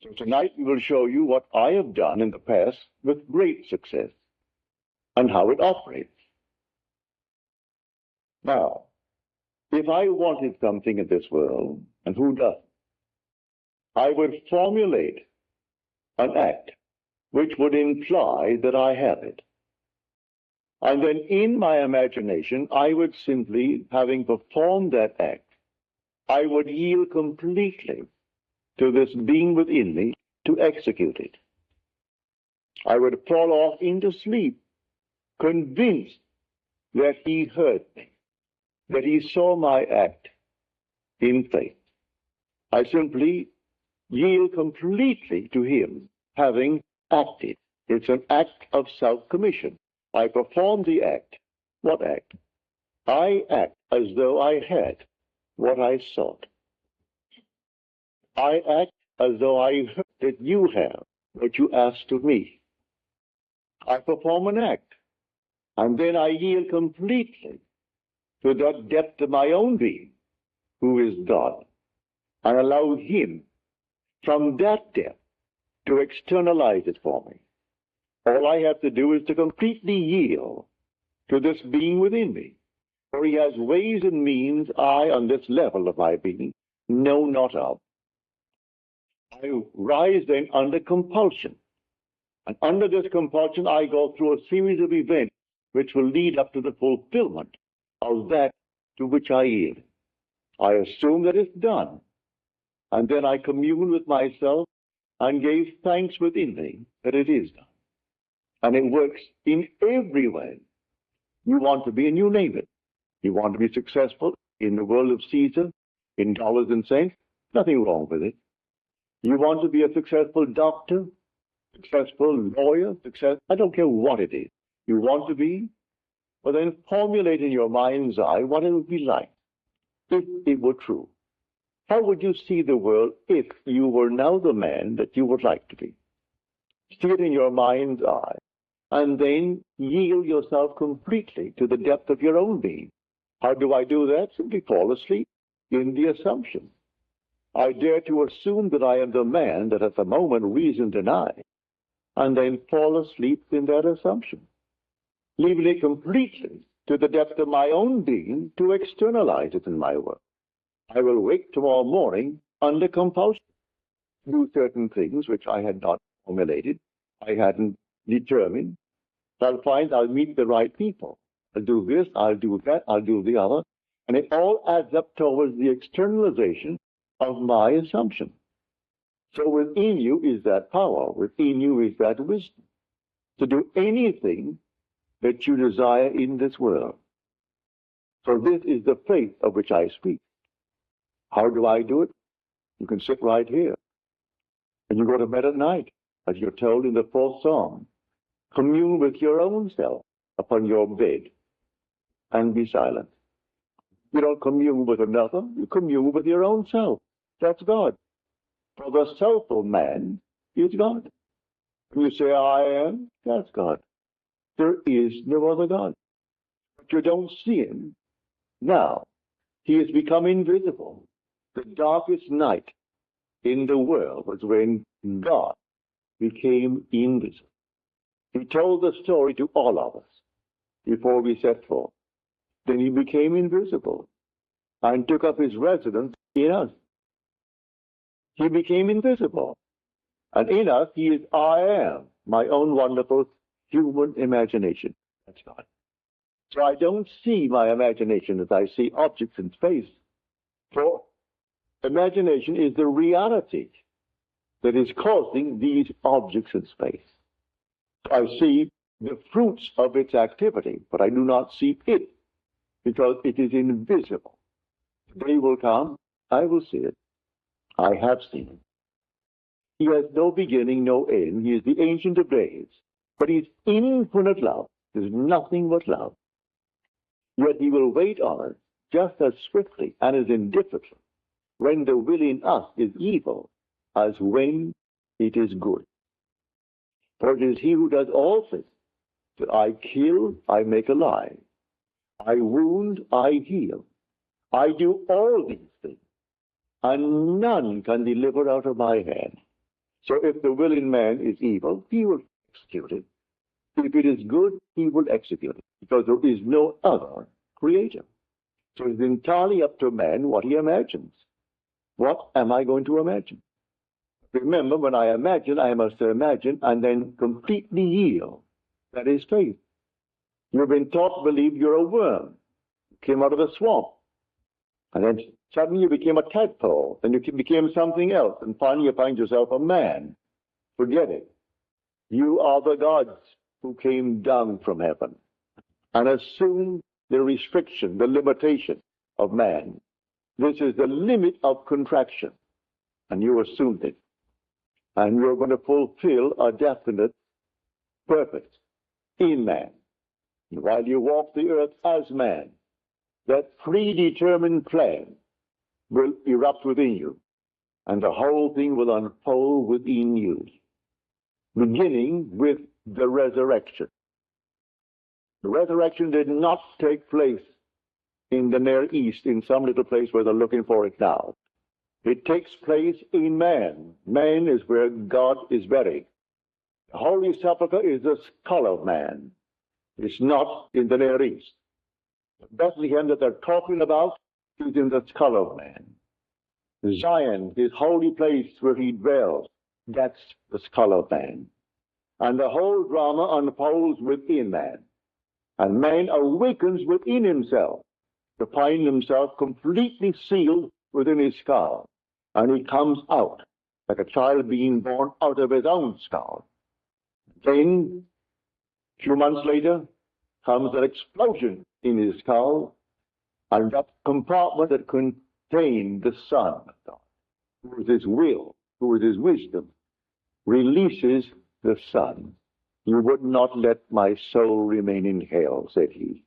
So tonight we will show you what I have done in the past with great success and how it operates. Now, if I wanted something in this world, and who doesn't, I would formulate an act which would imply that I have it. And then in my imagination, I would simply, having performed that act, I would yield completely to this being within me to execute it. I would fall off into sleep, convinced that he heard me, that he saw my act in faith. I simply yield completely to him, having acted. It's an act of self-commission. I perform the act. What act? I act as though I had what I sought. I act as though I heard that you have what you asked of me. I perform an act, and then I yield completely to that depth of my own being, who is God, and allow him from that depth to externalize it for me. All I have to do is to completely yield to this being within me, for he has ways and means I, on this level of my being, know not of. I rise then under compulsion. And under this compulsion, I go through a series of events which will lead up to the fulfillment of that to which I yield. I assume that it's done. And then I commune with myself and give thanks within me that it is done. And it works in every way. You want to be, and you name it. You want to be successful in the world of Caesar, in dollars and cents, nothing wrong with it. You want to be a successful doctor, successful lawyer, I don't care what it is. You want to be, well then formulate in your mind's eye what it would be like if it were true. How would you see the world if you were now the man that you would like to be? See it in your mind's eye, and then yield yourself completely to the depth of your own being. How do I do that? Simply fall asleep in the assumption. I dare to assume that I am the man that at the moment reason denies, and then fall asleep in that assumption, leaving it completely to the depth of my own being to externalize it in my work. I will wake tomorrow morning under compulsion, do certain things which I had not formulated, I hadn't determined. I'll find I'll meet the right people. I'll do this, I'll do that, I'll do the other, and it all adds up towards the externalization of my assumption. So within you is that power, within you is that wisdom to do anything that you desire in this world. So this is the faith of which I speak. How do I do it? You can sit right here and you go to bed at night, as you're told in the 4th Psalm. Commune with your own self upon your bed and be silent. You don't commune with another, you commune with your own self. That's God. For the self-ful man is God. You say, I am, that's God. There is no other God. But you don't see him now. He has become invisible. The darkest night in the world was when God became invisible. He told the story to all of us before we set forth. Then he became invisible and took up his residence in us. He became invisible. And in us, he is I am, my own wonderful human imagination. That's God. So I don't see my imagination as I see objects in space. For imagination is the reality that is causing these objects in space. I see the fruits of its activity, but I do not see it because it is invisible. The day will come, I will see it. I have seen it. He has no beginning, no end. He is the Ancient of Days, but he is infinite love. There's nothing but love. Yet he will wait on us just as swiftly and as indifferently when the will in us is evil as when it is good. For it is he who does all things, that I kill, I make alive. I wound, I heal. I do all these things, and none can deliver out of my hand. So if the will in man is evil, he will execute it. If it is good, he will execute it, because there is no other creator. So it's entirely up to man what he imagines. What am I going to imagine? Remember, when I imagine, I must imagine and then completely yield. That is faith. You've been taught to believe you're a worm. You came out of a swamp. And then suddenly you became a tadpole. Then you became something else. And finally you find yourself a man. Forget it. You are the gods who came down from heaven and assumed the restriction, the limitation of man. This is the limit of contraction. And you assumed it. And you're going to fulfill a definite purpose in man. And while you walk the earth as man, that predetermined plan will erupt within you, and the whole thing will unfold within you, beginning with the resurrection. The resurrection did not take place in the Near East, in some little place where they're looking for it now. It takes place in man. Man is where God is buried. The Holy Sepulchre is the skull of man. It's not in the Near East. The Bethlehem that they're talking about is in the skull of man. Zion, his holy place where he dwells, that's the skull of man. And the whole drama unfolds within man. And man awakens within himself to find himself completely sealed within his skull. And he comes out like a child being born out of his own skull. Then, a few months later, comes an explosion in his skull, and that compartment that contained the Son of God, who is his will, who is his wisdom, releases the Son. You would not let my soul remain in hell, said he,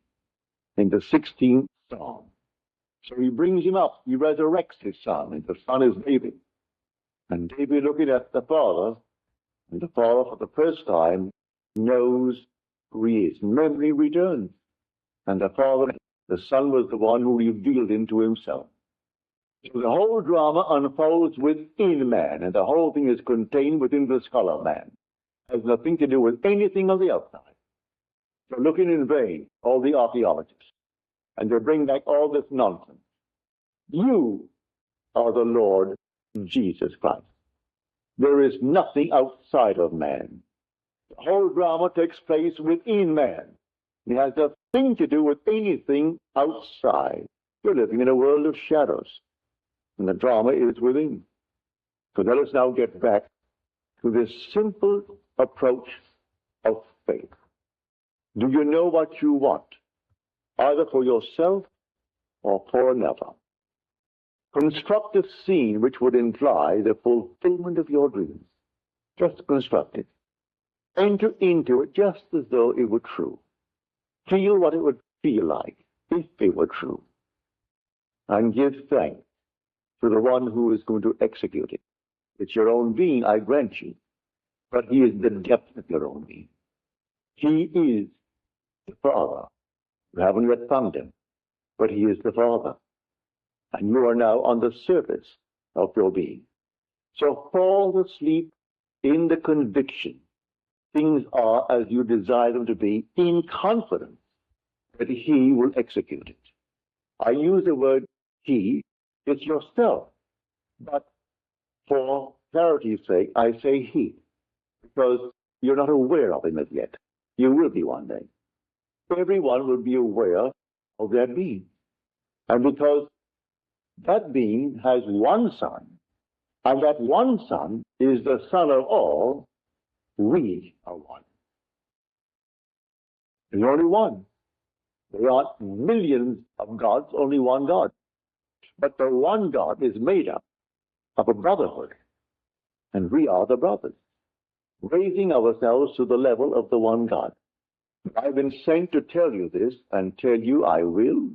in the 16th Psalm. So he brings him up, he resurrects his son, and the son is David. And David, looking at the Father, and the Father for the first time knows who he is. Memory returns. And the Father, the Son was the one who revealed him to himself. So the whole drama unfolds within man, and the whole thing is contained within the skull of man. It has nothing to do with anything on the outside. They're looking in vain, all the archaeologists. And they bring back all this nonsense. You are the Lord Jesus Christ. There is nothing outside of man. The whole drama takes place within man. It has nothing to do with anything outside. You're living in a world of shadows, and the drama is within. So let us now get back to this simple approach of faith. Do you know what you want, either for yourself or for another? Construct a scene which would imply the fulfillment of your dreams. Just construct it. Enter into it just as though it were true. Feel what it would feel like if it were true. And give thanks to the one who is going to execute it. It's your own being, I grant you, but he is the depth of your own being. He is the Father. You haven't yet found him, but he is the Father. And you are now on the surface of your being. So fall asleep in the conviction things are as you desire them to be, in confidence that he will execute it. I use the word he, it's yourself. But for clarity's sake, I say he, because you're not aware of him as yet. You will be one day. Everyone will be aware of their being. And because that being has one Son, and that one Son is the Son of all, we are one. There's only one. There aren't millions of gods, only one God. But the one God is made up of a brotherhood, and we are the brothers, raising ourselves to the level of the one God. I've been sent to tell you this, and tell you I will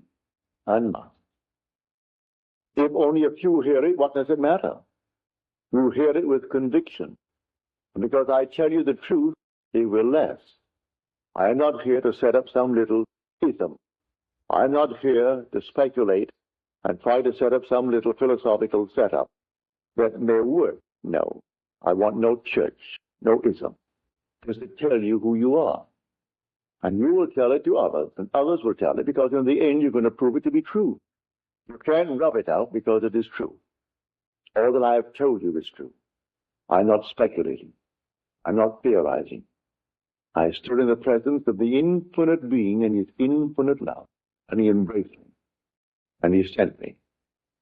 and must. If only a few hear it, what does it matter? You hear it with conviction. And because I tell you the truth, it will last. I am not here to set up some little ism. I am not here to speculate and try to set up some little philosophical setup that may work. No. I want no church, no ism. Just to tell you who you are. And you will tell it to others, and others will tell it, because in the end you're going to prove it to be true. You can't rub it out because it is true. All that I have told you is true. I'm not speculating. I'm not theorizing. I stood in the presence of the infinite being and his infinite love, and he embraced me, and he sent me.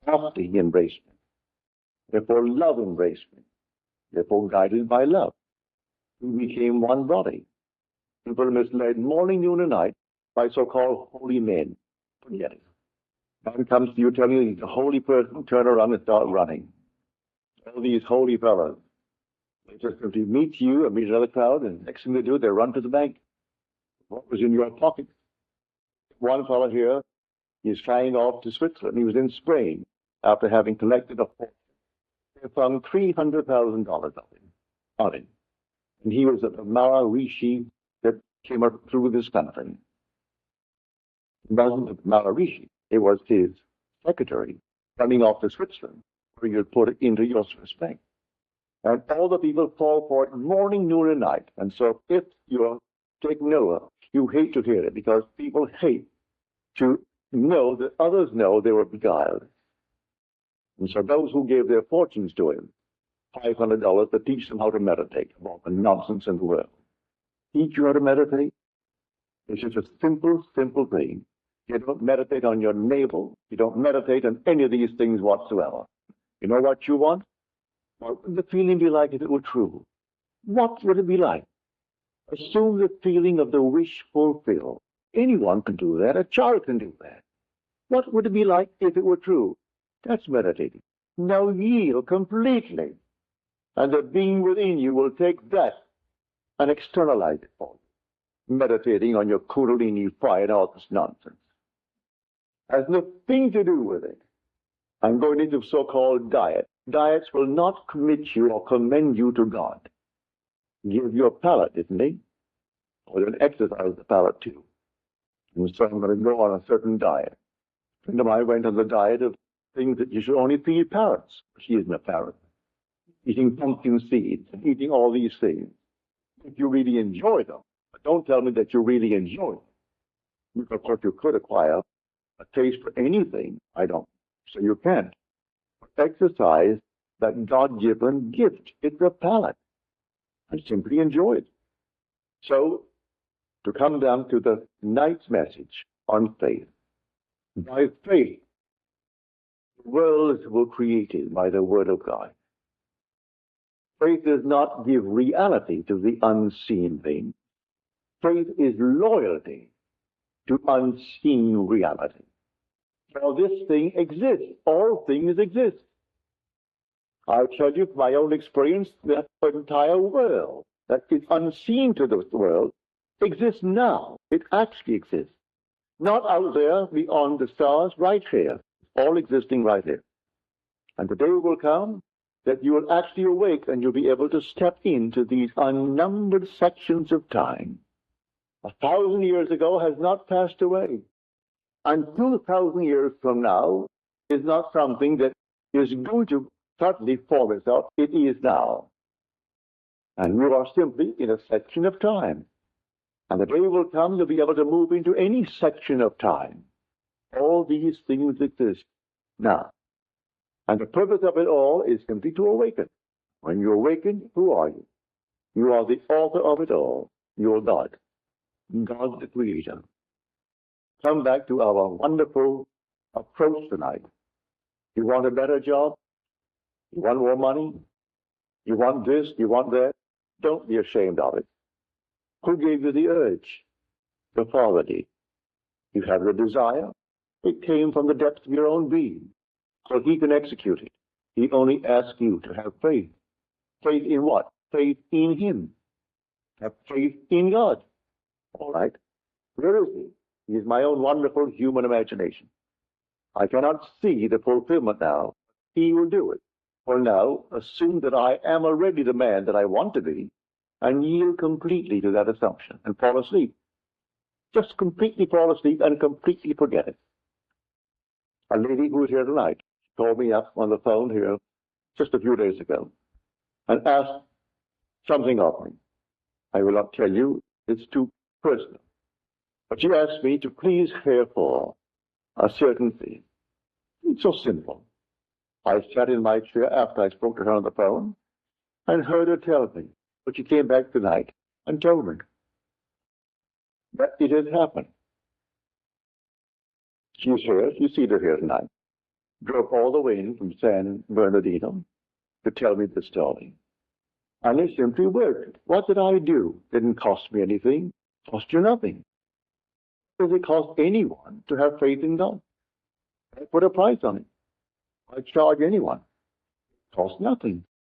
After he embraced me, therefore love embraced me, therefore guided by love, we became one body. People are misled morning, noon, and night by so-called holy men. Forget it. Man comes to you telling you he's a holy person, turn around and start running. All these holy fellows, they just simply meet you and meet another crowd, and next thing they do, they run to the bank. What was in your pocket? One fellow here, he's flying off to Switzerland. He was in Spain after having collected a fortune. They found $300,000 on him. And he was at the Maharishi that came up through this country. It wasn't the Maharishi. It was his secretary running off to Switzerland, where you'd put it into your Swiss bank. And all the people fall for it morning, noon, and night. And so if you take Noah, you hate to hear it because people hate to know that others know they were beguiled. And so those who gave their fortunes to him, $500 to teach them how to meditate, about the nonsense in the world. Teach you how to meditate? It's just a simple, simple thing. You don't meditate on your navel. You don't meditate on any of these things whatsoever. You know what you want? What would the feeling be like if it were true? What would it be like? Assume the feeling of the wish fulfilled. Anyone can do that. A child can do that. What would it be like if it were true? That's meditating. Now yield completely. And the being within you will take that and externalize it for you. Meditating on your Kundalini fire and all this nonsense has nothing to do with it. I'm going into so-called diet. Diets will not commit you or commend you to God. Give you a palate, isn't he? Or then exercise the palate too. And so I'm going to go on a certain diet. A friend of mine went on the diet of things that you should only feed parrots. She isn't a parrot. Eating pumpkin seeds and eating all these things. If you really enjoy them, but don't tell me that you really enjoy them. Because of course you could acquire a taste for anything. I don't. So you can't. Exercise that God-given gift. It's a palate. And simply enjoy it. So, to come down to the night's message on faith. By faith, worlds were created by the Word of God. Faith does not give reality to the unseen thing. Faith is loyalty to unseen reality. Now this thing exists. All things exist. I'll tell you from my own experience that the entire world that is unseen to this world exists now. It actually exists. Not out there beyond the stars, right here. All existing right here. And the day will come that you will actually awake and you'll be able to step into these unnumbered sections of time. 1,000 years ago has not passed away. And 2,000 years from now is not something that is going to suddenly form itself. It is now. And you are simply in a section of time. And the day will come you'll be able to move into any section of time. All these things exist now. And the purpose of it all is simply to awaken. When you awaken, who are you? You are the author of it all. You are God. God the Creator. Come back to our wonderful approach tonight. You want a better job? You want more money? You want this? You want that? Don't be ashamed of it. Who gave you the urge? The Father did. You have the desire. It came from the depths of your own being. So he can execute it. He only asks you to have faith. Faith in what? Faith in him. Have faith in God. All right. Where is he? He is my own wonderful human imagination. I cannot see the fulfillment now. He will do it. For now, assume that I am already the man that I want to be, and yield completely to that assumption and fall asleep. Just completely fall asleep and completely forget it. A lady who is here tonight called me up on the phone here just a few days ago. and asked something of me. I will not tell you, it's too personal. But she asked me to please her for a certain thing. It's so simple. I sat in my chair after I spoke to her on the phone and heard her tell me. But she came back tonight and told me that it had happened. She's here. You see her here tonight. Drove all the way in from San Bernardino to tell me the story. And it simply worked. What did I do? Didn't cost me anything. Cost you nothing. Does it cost anyone to have faith in God? I put a price on it. I charge anyone. It costs nothing.